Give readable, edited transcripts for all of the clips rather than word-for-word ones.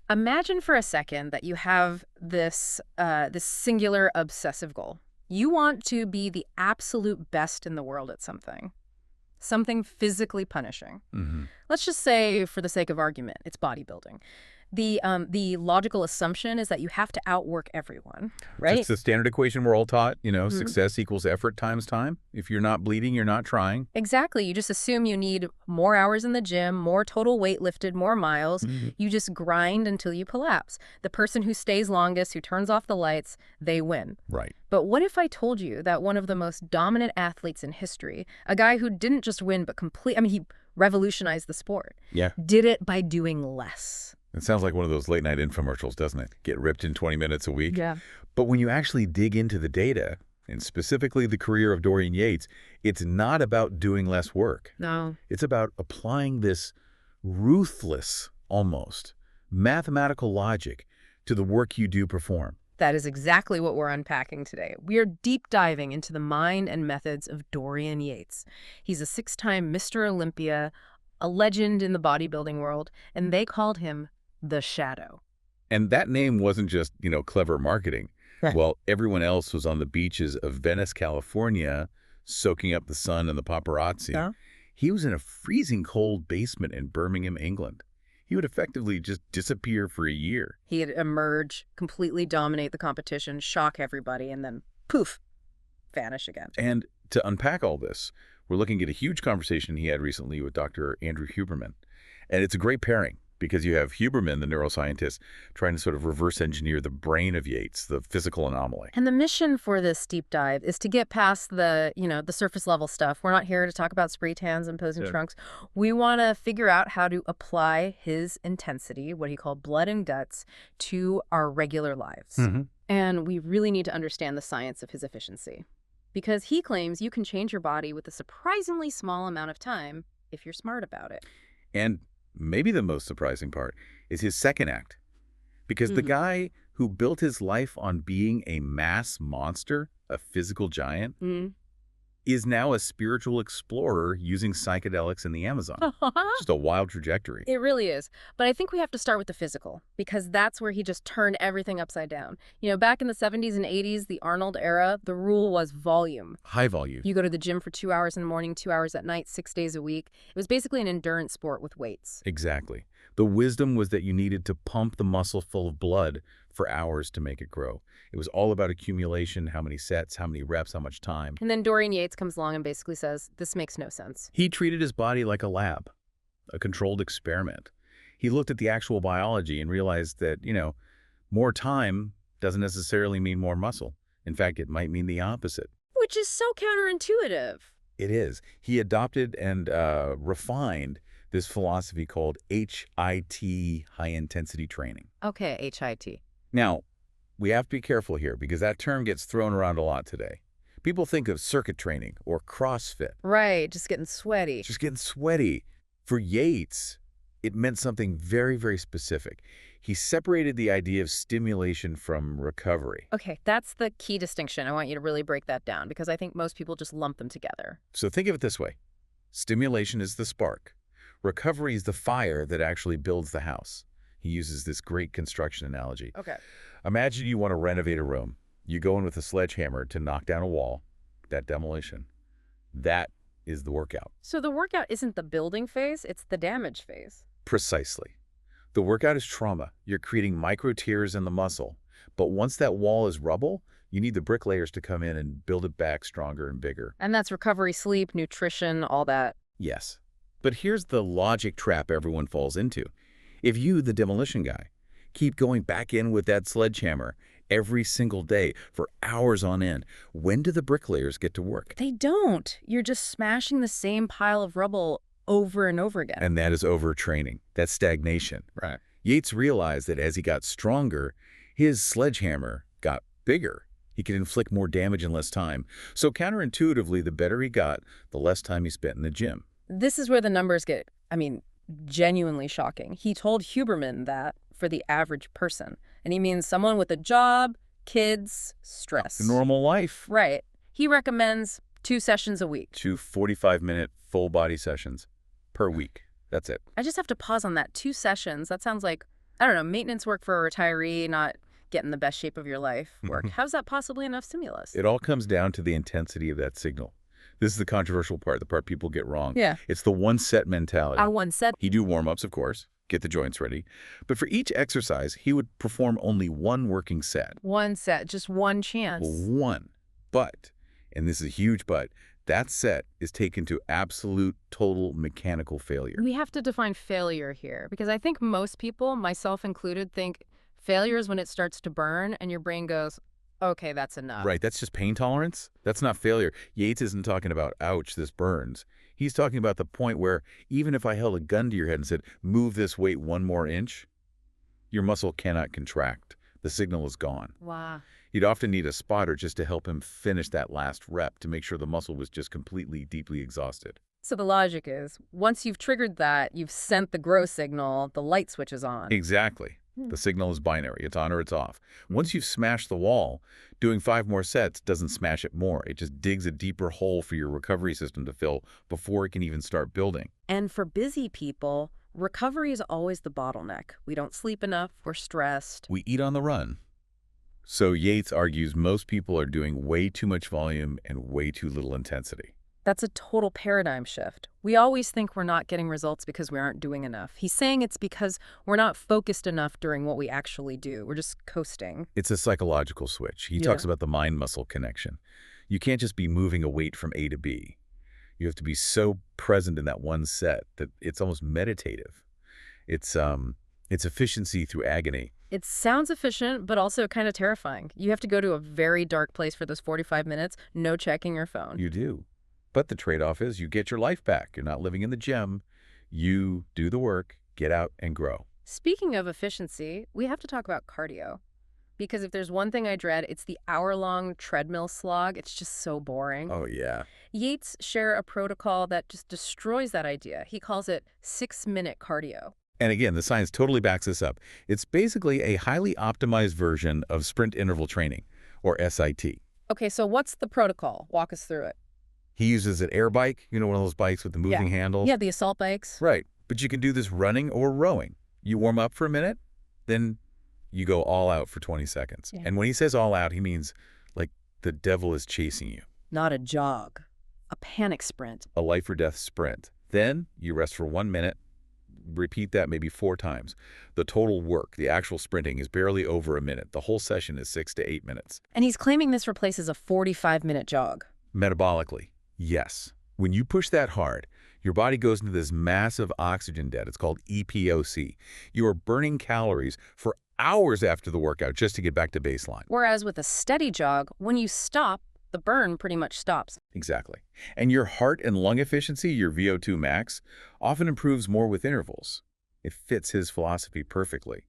Imagine for a second that you have this singular obsessive goal. You want to be the absolute best in the world at something physically punishing. Hmm. Let's just say, for the sake of argument, it's bodybuilding. The logical assumption is that you have to outwork everyone, right? It's the standard equation we're all taught, Mhm. success equals effort times time. If you're not bleeding, you're not trying. Exactly. You just assume you need more hours in the gym, more total weight lifted, more miles. Mhm. You just grind until you collapse. The person who stays longest, who turns off the lights, they win. Right. But what if I told you that one of the most dominant athletes in history, a guy who didn't just win but he revolutionized the sport, Yeah. did it by doing less? It sounds like one of those late night infomercials, doesn't it? Get ripped in 20 minutes a week. Yeah. But when you actually dig into the data, and specifically the career of Dorian Yates, it's not about doing less work. No. It's about applying this ruthless, almost, mathematical logic to the work you do perform. That is exactly what we're unpacking today. We are deep diving into the mind and methods of Dorian Yates. He's a 6-time Mr. Olympia, a legend in the bodybuilding world, and they called him the Shadow. And that name wasn't just, clever marketing. Right. While everyone else was on the beaches of Venice, California, soaking up the sun and the paparazzi, Yeah. he was in a freezing cold basement in Birmingham, England. He would effectively just disappear for a year. He'd emerge, completely dominate the competition, shock everybody, and then poof, vanish again. And to unpack all this, we're looking at a huge conversation he had recently with Dr. Andrew Huberman. And it's a great pairing because you have Huberman, the neuroscientist, trying to sort of reverse engineer the brain of Yates, the physical anomaly. And the mission for this deep dive is to get past the surface level stuff. We're not here to talk about spray tans and posing Yeah. trunks. We want to figure out how to apply his intensity, what he called blood and guts, to our regular lives. Mm-hmm. And we really need to understand the science of his efficiency. Because he claims you can change your body with a surprisingly small amount of time if you're smart about it. And maybe the most surprising part is his second act. Because the Mhm. guy who built his life on being a mass monster, a physical giant, is now a spiritual explorer using psychedelics in the Amazon. Just a wild trajectory. It really is. But I think we have to start with the physical, because that's where he just turned everything upside down. Back in the 70s and 80s, the Arnold era, the rule was volume. High volume. You go to the gym for 2 hours in the morning, 2 hours at night, 6 days a week. It was basically an endurance sport with weights. Exactly. The wisdom was that you needed to pump the muscle full of blood for hours to make it grow. It was all about accumulation, how many sets, how many reps, how much time. And then Dorian Yates comes along and basically says, this makes no sense. He treated his body like a lab, a controlled experiment. He looked at the actual biology and realized that, more time doesn't necessarily mean more muscle. In fact, it might mean the opposite. Which is so counterintuitive. It is. He adopted and refined this philosophy called HIT, high-intensity training. Okay, HIT. Now, we have to be careful here because that term gets thrown around a lot today. People think of circuit training or CrossFit. Right, just getting sweaty. Just getting sweaty. For Yates, it meant something very, very specific. He separated the idea of stimulation from recovery. Okay, that's the key distinction. I want you to really break that down because I think most people just lump them together. So think of it this way. Stimulation is the spark. Recovery is the fire that actually builds the house. He uses this great construction analogy. Okay. Imagine you want to renovate a room. You go in with a sledgehammer to knock down a wall, that demolition. That is the workout. So the workout isn't the building phase, it's the damage phase. Precisely. The workout is trauma. You're creating micro tears in the muscle. But once that wall is rubble, you need the bricklayers to come in and build it back stronger and bigger. And that's recovery, sleep, nutrition, all that. Yes. But here's the logic trap everyone falls into. If you, the demolition guy, keep going back in with that sledgehammer every single day for hours on end, when do the bricklayers get to work? They don't. You're just smashing the same pile of rubble over and over again. And that is overtraining. That's stagnation. Right. Yates realized that as he got stronger, his sledgehammer got bigger. He could inflict more damage in less time. So counterintuitively, the better he got, the less time he spent in the gym. This is where the numbers get, genuinely shocking. He told Huberman that for the average person. And he means someone with a job, kids, stress. The normal life. Right. He recommends 2 sessions a week. 2 45-minute full-body sessions per week. That's it. I just have to pause on that. 2 sessions. That sounds like I don't know, maintenance work for a retiree, not getting the best shape of your life work. How's that possibly enough stimulus? It all comes down to the intensity of that signal. This is the controversial part, the part people get wrong. Yeah. It's the one-set mentality. Once said He'd do warm-ups, of course, get the joints ready. But for each exercise, he would perform only one working set. one set, just one chance. One. But, and this is a huge but, that set is taken to absolute, total mechanical failure. We have to define failure here because I think most people, myself included, think failure is when it starts to burn and your brain goes, okay, that's enough. Right, that's just pain tolerance. That's not failure. Yates isn't talking about, ouch, this burns. He's talking about the point where even if I held a gun to your head and said, move this weight one more inch, your muscle cannot contract. The signal is gone. Wow. You'd often need a spotter just to help him finish that last rep to make sure the muscle was just completely, deeply exhausted. So the logic is, once you've triggered that, you've sent the grow signal, the light switch is on. Exactly. The signal is binary. It's on or it's off. Once you've smashed the wall, doing 5 more sets doesn't smash it more. It just digs a deeper hole for your recovery system to fill before it can even start building. And for busy people, recovery is always the bottleneck. We don't sleep enough, we're stressed. We eat on the run. So Yates argues most people are doing way too much volume and way too little intensity. That's a total paradigm shift. We always think we're not getting results because we aren't doing enough. He's saying it's because we're not focused enough during what we actually do. We're just coasting. It's a psychological switch. He Yeah. talks about the mind-muscle connection. You can't just be moving a weight from A to B. You have to be so present in that one set that it's almost meditative. It's efficiency through agony. It sounds efficient, but also kind of terrifying. You have to go to a very dark place for those 45 minutes, no checking your phone. You do. But the trade-off is you get your life back. You're not living in the gym. You do the work, get out, and grow. Speaking of efficiency, we have to talk about cardio. Because if there's one thing I dread, it's the hour-long treadmill slog. It's just so boring. Oh, yeah. Yates share a protocol that just destroys that idea. He calls it 6-minute cardio. And again, the science totally backs this up. It's basically a highly optimized version of sprint interval training, or SIT. Okay, so what's the protocol? Walk us through it. He uses an air bike, you know, one of those bikes with the moving handles. Yeah, the assault bikes. Right. But you can do this running or rowing. You warm up for a minute, then you go all out for 20 seconds. Yeah. And when he says all out, he means like the devil is chasing you. Not a jog. A panic sprint. A life or death sprint. Then you rest for 1 minute. Repeat that maybe 4 times. The total work, the actual sprinting, is barely over a minute. The whole session is 6 to 8 minutes. And he's claiming this replaces a 45-minute jog. Metabolically, yes. When you push that hard, your body goes into this massive oxygen debt. It's called EPOC. You are burning calories for hours after the workout just to get back to baseline. Whereas with a steady jog, when you stop, the burn pretty much stops. Exactly. And your heart and lung efficiency, your VO2 max, often improves more with intervals. It fits his philosophy perfectly.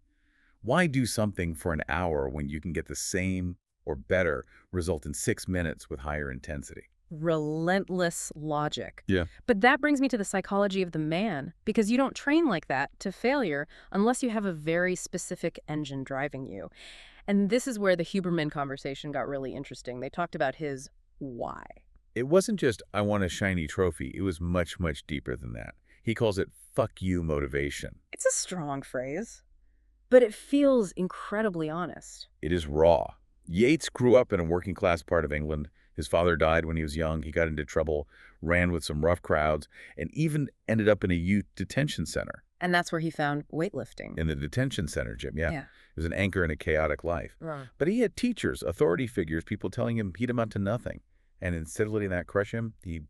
Why do something for an hour when you can get the same or better result in 6 minutes with higher intensity? Relentless logic. Yeah. But that brings me to the psychology of the man, because you don't train like that to failure unless you have a very specific engine driving you. And this is where the Huberman conversation got really interesting. They talked about his why. It wasn't just, I want a shiny trophy. It was much, much deeper than that. He calls it fuck you motivation. It's a strong phrase, but it feels incredibly honest. It is raw. Yates grew up in a working class part of England. His father died when he was young. He got into trouble, ran with some rough crowds, and even ended up in a youth detention center. And that's where he found weightlifting. In the detention center, Jim, yeah. It was an anchor in a chaotic life. Right. But he had teachers, authority figures, people telling him he'd amount to nothing. And instead of letting that crush him, he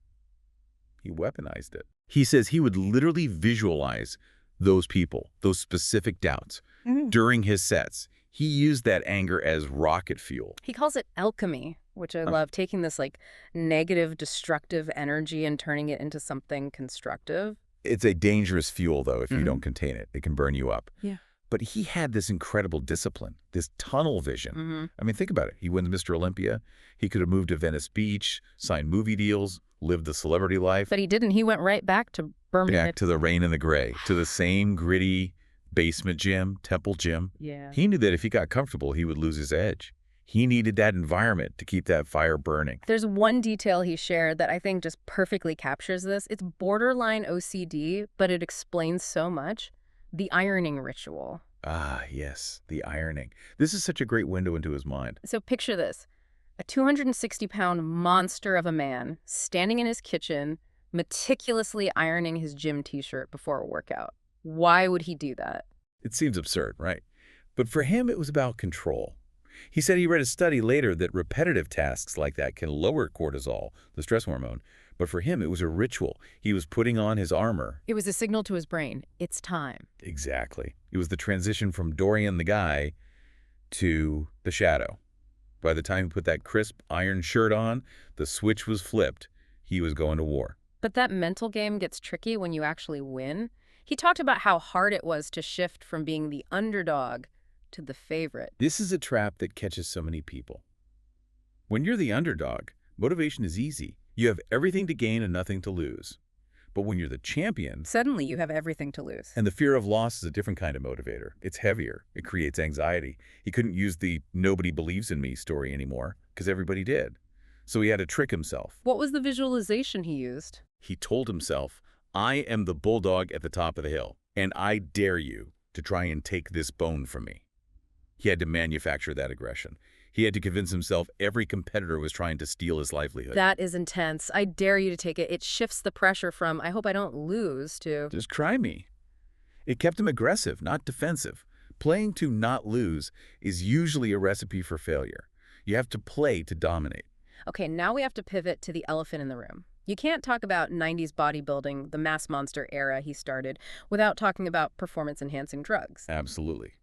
weaponized it. He says he would literally visualize those people, those specific doubts, during his sets. He used that anger as rocket fuel. He calls it alchemy, which I love, taking this like negative, destructive energy and turning it into something constructive. It's a dangerous fuel, though, if you don't contain it. It can burn you up. Yeah. But he had this incredible discipline, this tunnel vision. I mean, think about it. He wins Mr. Olympia. He could have moved to Venice Beach, signed movie deals, lived the celebrity life. But he didn't. He went right back to Birmingham. Back to the rain and the gray, to the same gritty basement gym, temple gym. Yeah. He knew that if he got comfortable, he would lose his edge. He needed that environment to keep that fire burning. There's one detail he shared that I think just perfectly captures this. It's borderline OCD, but it explains so much. The ironing ritual. Ah, yes, the ironing. This is such a great window into his mind. So picture this. A 260-pound monster of a man standing in his kitchen, meticulously ironing his gym t-shirt before a workout. Why would he do that? It seems absurd, right? But for him, it was about control. He said he read a study later that repetitive tasks like that can lower cortisol, the stress hormone. But for him, it was a ritual. He was putting on his armor. It was a signal to his brain. It's time. Exactly. It was the transition from Dorian the guy to the shadow. By the time he put that crisp iron shirt on, the switch was flipped. He was going to war. But that mental game gets tricky when you actually win. He talked about how hard it was to shift from being the underdog to the favorite. This is a trap that catches so many people. When you're the underdog, motivation is easy. You have everything to gain and nothing to lose. But when you're the champion, Suddenly you have everything to lose. and the fear of loss is a different kind of motivator. It's heavier. It creates anxiety. He couldn't use the "nobody believes in me" story anymore because everybody did. So he had to trick himself. What was the visualization he used? He told himself, "I am the bulldog at the top of the hill, and I dare you to try and take this bone from me." He had to manufacture that aggression. He had to convince himself every competitor was trying to steal his livelihood. That is intense. I dare you to take it. It shifts the pressure from, I hope I don't lose, to, Just try me. It kept him aggressive, not defensive. Playing to not lose is usually a recipe for failure. You have to play to dominate. okay, now we have to pivot to the elephant in the room. You can't talk about 90s bodybuilding, the mass monster era he started, without talking about performance-enhancing drugs. Absolutely.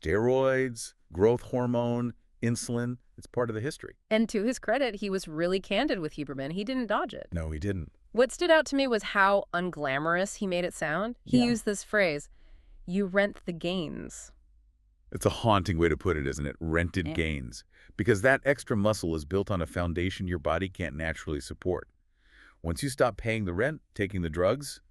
Steroids, growth hormone, insulin, it's part of the history. And to his credit, he was really candid with Huberman. He didn't dodge it. No, he didn't. What stood out to me was how unglamorous he made it sound. He Yeah. used this phrase, you rent the gains. It's a haunting way to put it, isn't it? Rented Yeah. gains. Because that extra muscle is built on a foundation your body can't naturally support. Once you stop paying the rent, taking the drugs,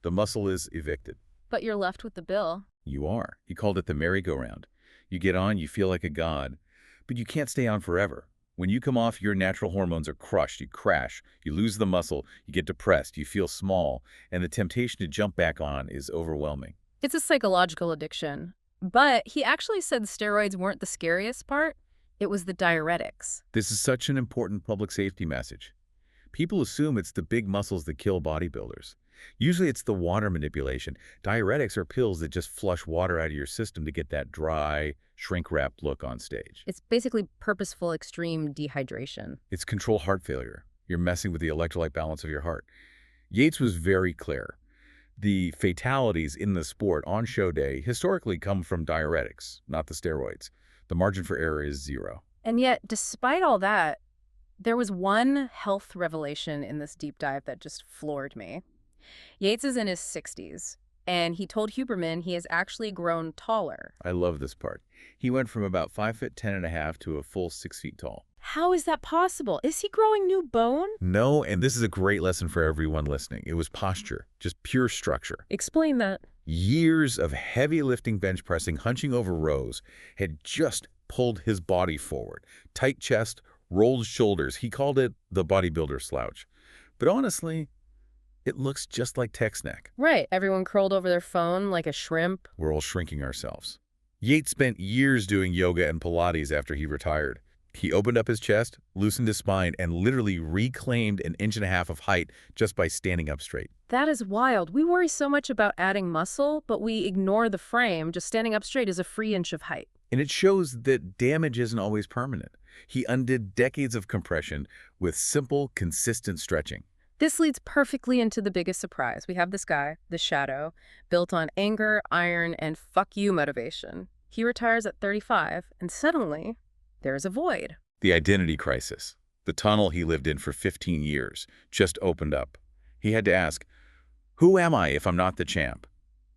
the muscle is evicted. But you're left with the bill. You are. He called it the merry-go-round. You get on, you feel like a god, but you can't stay on forever. When you come off, your natural hormones are crushed. You crash. You lose the muscle. You get depressed. You feel small. And the temptation to jump back on is overwhelming. It's a psychological addiction. But he actually said steroids weren't the scariest part. It was the diuretics. This is such an important public safety message. People assume it's the big muscles that kill bodybuilders. Usually it's the water manipulation. Diuretics are pills that just flush water out of your system to get that dry, shrink-wrapped look on stage. It's basically purposeful extreme dehydration. It's control heart failure. You're messing with the electrolyte balance of your heart. Yates was very clear. The fatalities in the sport on show day historically come from diuretics, not the steroids. The margin for error is zero. And yet, despite all that, there was one health revelation in this deep dive that just floored me. Yates is in his 60s, and he told Huberman he has actually grown taller. I love this part. He went from about 5'10.5" to a full 6 feet tall. How is that possible? Is he growing new bone? No, and this is a great lesson for everyone listening. It was posture, just pure structure. Explain that. Years of heavy lifting, bench pressing, hunching over rows had just pulled his body forward. Tight chest, rolled shoulders. He called it the bodybuilder slouch. But honestly, it looks just like text neck. Right. Everyone curled over their phone like a shrimp. We're all shrinking ourselves. Yates spent years doing yoga and Pilates after he retired. He opened up his chest, loosened his spine, and literally reclaimed an 1.5 inches of height just by standing up straight. That is wild. We worry so much about adding muscle, but we ignore the frame. Just standing up straight is a free inch of height. And it shows that damage isn't always permanent. He undid decades of compression with simple, consistent stretching. This leads perfectly into the biggest surprise. We have this guy, the Shadow, built on anger, iron, and fuck you motivation. He retires at 35, and suddenly, there's a void. The identity crisis, the tunnel he lived in for 15 years, just opened up. He had to ask, who am I if I'm not the champ?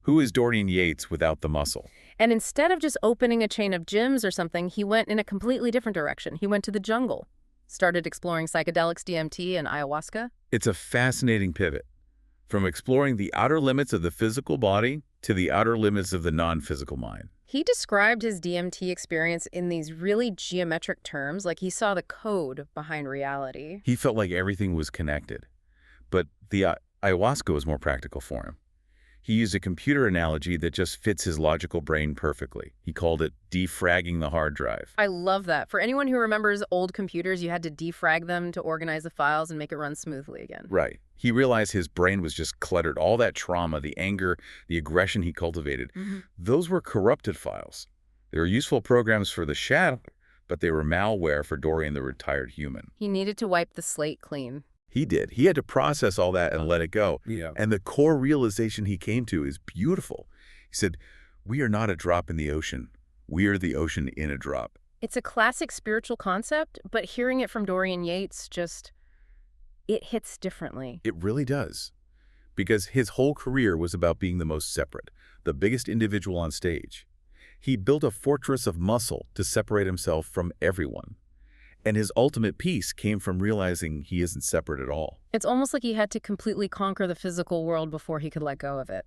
Who is Dorian Yates without the muscle? And instead of just opening a chain of gyms or something, he went in a completely different direction. He went to the jungle, started exploring psychedelics, DMT, and ayahuasca. It's a fascinating pivot. From exploring the outer limits of the physical body to the outer limits of the non-physical mind. He described his DMT experience in these really geometric terms, like he saw the code behind reality. He felt like everything was connected. But the ayahuasca was more practical for him. He used a computer analogy that just fits his logical brain perfectly. He called it defragging the hard drive. I love that. For anyone who remembers old computers, you had to defrag them to organize the files and make it run smoothly again. Right. He realized his brain was just cluttered. All that trauma, the anger, the aggression he cultivated, those were corrupted files. They were useful programs for the shadow, but they were malware for Dorian, the retired human. He needed to wipe the slate clean. He did. He had to process all that and let it go. Yeah. And the core realization he came to is beautiful. He said, we are not a drop in the ocean. We are the ocean in a drop. It's a classic spiritual concept, but hearing it from Dorian Yates it hits differently. It really does. Because his whole career was about being the most separate, the biggest individual on stage. He built a fortress of muscle to separate himself from everyone. And his ultimate peace came from realizing he isn't separate at all. It's almost like he had to completely conquer the physical world before he could let go of it.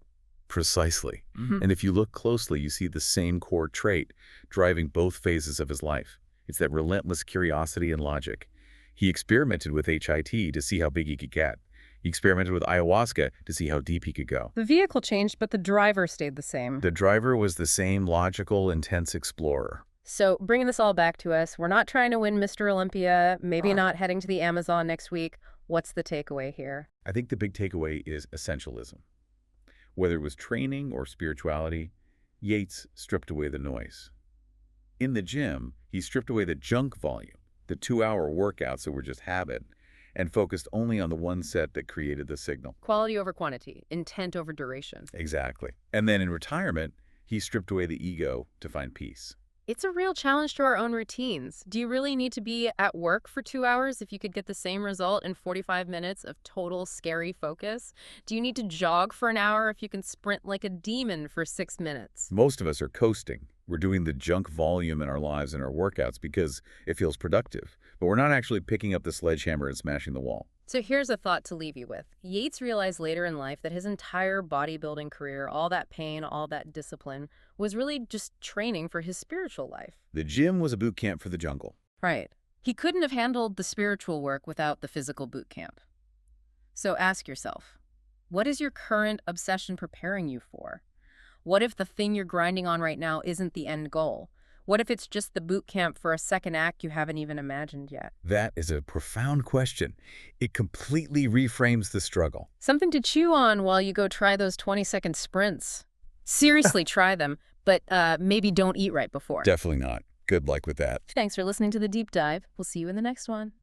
Precisely. And if you look closely, you see the same core trait driving both phases of his life. It's that relentless curiosity and logic. He experimented with HIT to see how big he could get. He experimented with ayahuasca to see how deep he could go. The vehicle changed, but the driver stayed the same. The driver was the same logical, intense explorer. So bringing this all back to us, we're not trying to win Mr. Olympia, maybe not heading to the Amazon next week. What's the takeaway here? I think the big takeaway is essentialism. Whether it was training or spirituality, Yates stripped away the noise. In the gym, he stripped away the junk volume, the 2-hour workouts that were just habit, and focused only on the one set that created the signal. Quality over quantity, intent over duration. Exactly. And then in retirement, he stripped away the ego to find peace. It's a real challenge to our own routines. Do you really need to be at work for 2 hours if you could get the same result in 45 minutes of total scary focus? Do you need to jog for an hour if you can sprint like a demon for 6 minutes? Most of us are coasting. We're doing the junk volume in our lives and our workouts because it feels productive, but we're not actually picking up the sledgehammer and smashing the wall. So here's a thought to leave you with. Yates realized later in life that his entire bodybuilding career, all that pain, all that discipline, was really just training for his spiritual life. The gym was a boot camp for the jungle. Right. He couldn't have handled the spiritual work without the physical boot camp. So ask yourself, what is your current obsession preparing you for? What if the thing you're grinding on right now isn't the end goal? What if it's just the boot camp for a second act you haven't even imagined yet? That is a profound question. It completely reframes the struggle. Something to chew on while you go try those 20-second sprints. Seriously, try them, but maybe don't eat right before. Definitely not. Good luck with that. Thanks for listening to The Deep Dive. We'll see you in the next one.